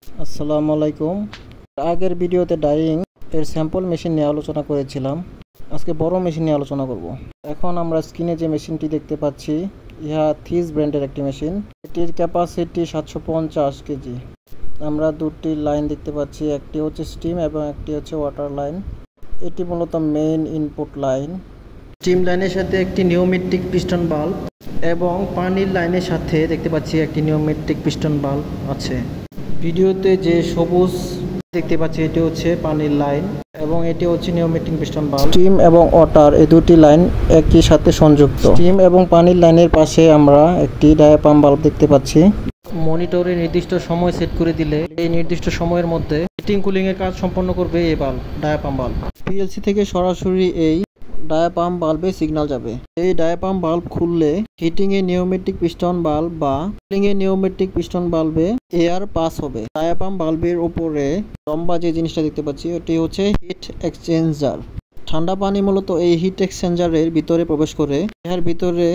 আসসালামু আলাইকুম। আগের ভিডিওতে ডাইং এর স্যাম্পল মেশিন নিয়ে আলোচনা করেছিলাম। আজকে বড় মেশিন নিয়ে আলোচনা করব। এখন আমরা স্ক্রিনে যে মেশিনটি দেখতে পাচ্ছি, ইহা থিস ব্র্যান্ডের একটি মেশিন। এটির ক্যাপাসিটি 750 কেজি। আমরা দুটি লাইন দেখতে পাচ্ছি, একটি হচ্ছে স্টিম এবং একটি হচ্ছে ওয়াটার লাইন। এটি মূলত মেইন ইনপুট লাইন। স্টিম লাইনের সাথে একটি নিউমেটিক পিস্টন বাল্ব এবং পানির লাইনের সাথে দেখতে পাচ্ছি একটি নিউমেটিক পিস্টন বাল্ব আছে। ভিডিওতে যে সবুজ দেখতে পাচ্ছি এটি হচ্ছে পানির লাইন এবং এটি হচ্ছে নিউমেটিক পিস্টন বাল্ব। স্টিম এবং ওয়াটার এই দুটি লাইন একই সাথে সংযুক্ত। স্টিম এবং পানির লাইনের পাশে আমরা একটি ডায়াপাম্প বাল্ব দেখতে পাচ্ছি। মনিটরে নির্দিষ্ট সময় সেট করে দিলে এই নির্দিষ্ট সময়ের মধ্যে হিটিং কুলিং এর কাজ সম্পন্ন করবে এই বাল্ব, ডায়াপাম্প বাল্ব। পিএলসি থেকে সরাসরি এই ডায়াপাম্প বাল্বে সিগন্যাল যাবে। এই ডায়াপাম্প বাল্ব খুললে হিটিং এ নিউমেটিক পিস্টন বাল্ব বা কুলিং এ নিউমেটিক পিস্টন বাল্বে এয়ার পাস হবে। ডায়াপাম্প বাল্বের উপরে লম্বা যে জিনিসটা দেখতে পাচ্ছি এটি হচ্ছে হিট এক্সচেঞ্জার। ঠান্ডা পানি মূলত এই হিট এক্সচেঞ্জারের ভিতরে প্রবেশ করে। এর ভিতরে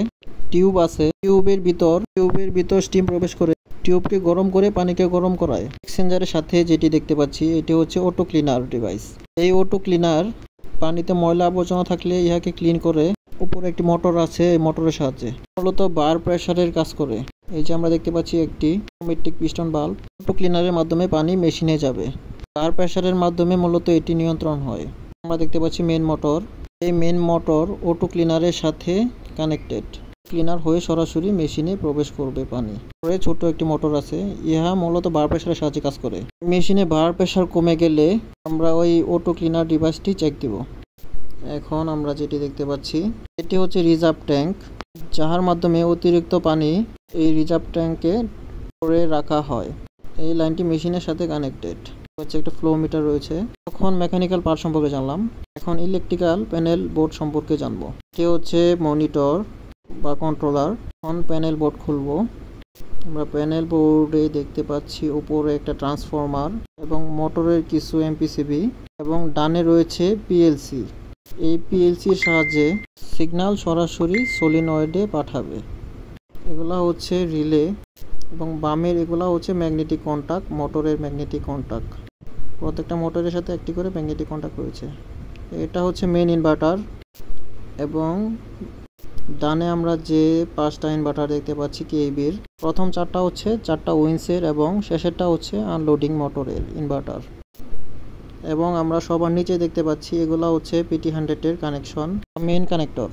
টিউব আছে, টিউবের ভিতর স্টিম প্রবেশ করে টিউবকে গরম করে পানিকে গরম করায়। এক্সচেঞ্জারের সাথে যেটি দেখতে পাচ্ছি এটি হচ্ছে অটো ক্লিনার ডিভাইস। এই অটো ক্লিনার পানিতে ময়লা আবর্জনা থাকলে ইহাকে ক্লিন করে। উপরে একটি মোটর আছে, এই মোটরের সাহায্যে মূলত বার প্রেসারের কাজ করে। এই যে আমরা দেখতে পাচ্ছি একটি নিউমেটিক পিস্টন বাল্ব। অটো ক্লিনারের মাধ্যমে পানি মেশিনে যাবে। বার প্রেসারের মাধ্যমে মূলত এটি নিয়ন্ত্রণ হয়। আমরা দেখতে পাচ্ছি মেন মোটর। এই মেন মোটর অটো ক্লিনারের সাথে কানেক্টেড। ক্লিনার হয়ে সরাসরি মেশিনে প্রবেশ করবে পানি। পরে ছোট একটি মোটর আছে, ইহা মূলত বার প্রেসারের সাহায্যে কাজ করে। মেশিনে বার প্রেসার কমে গেলে আমরা ওই অটো ক্লিনার ডিভাইসটি চেক দিব। এখন আমরা যেটি দেখতে পাচ্ছি এটি হচ্ছে রিজার্ভ ট্যাঙ্ক, যাহার মাধ্যমে অতিরিক্ত পানি এই রিজার্ভ ট্যাঙ্কে করে রাখা হয়। এই লাইনটি মেশিনের সাথে কানেক্টেড। হচ্ছে একটা ফ্লো মিটার রয়েছে। তখন মেকানিক্যাল পার্ট সম্পর্কে জানলাম, এখন ইলেকট্রিক্যাল প্যানেল বোর্ড সম্পর্কে জানবো। এটি হচ্ছে মনিটর বা কন্ট্রোলার। এখন প্যানেল বোর্ড খুলবো। আমরা প্যানেল বোর্ডে দেখতে পাচ্ছি উপরে একটা ট্রান্সফরমার এবং মোটরের কিছু এমপিসিবি এবং ডানে রয়েছে পিএলসি। এই পিএলসির সাহায্যে সিগন্যাল সরাসরি সলিনয়েডে পাঠাবে। এগুলা হচ্ছে রিলে এবং বামের এগুলা হচ্ছে ম্যাগনেটিক কন্টাক্ট, মোটরের ম্যাগনেটিক কন্টাক্ট। প্রত্যেকটা মোটরের সাথে একটি করে ম্যাগনেটিক কন্টাক্ট রয়েছে। এটা হচ্ছে মেইন ইনভার্টার এবং ডানে আমরা যে 5টা ইনভার্টার দেখতে পাচ্ছি কেইবির। প্রথম 4টা হচ্ছে 4টা উইন্সের এবং শেষেরটা হচ্ছে আনলোডিং মোটরের ইনভার্টার। এবং আমরা সবার নিচে দেখতে পাচ্ছি এগুলা হচ্ছে PT100 এর কানেকশন, মেইন কানেক্টর।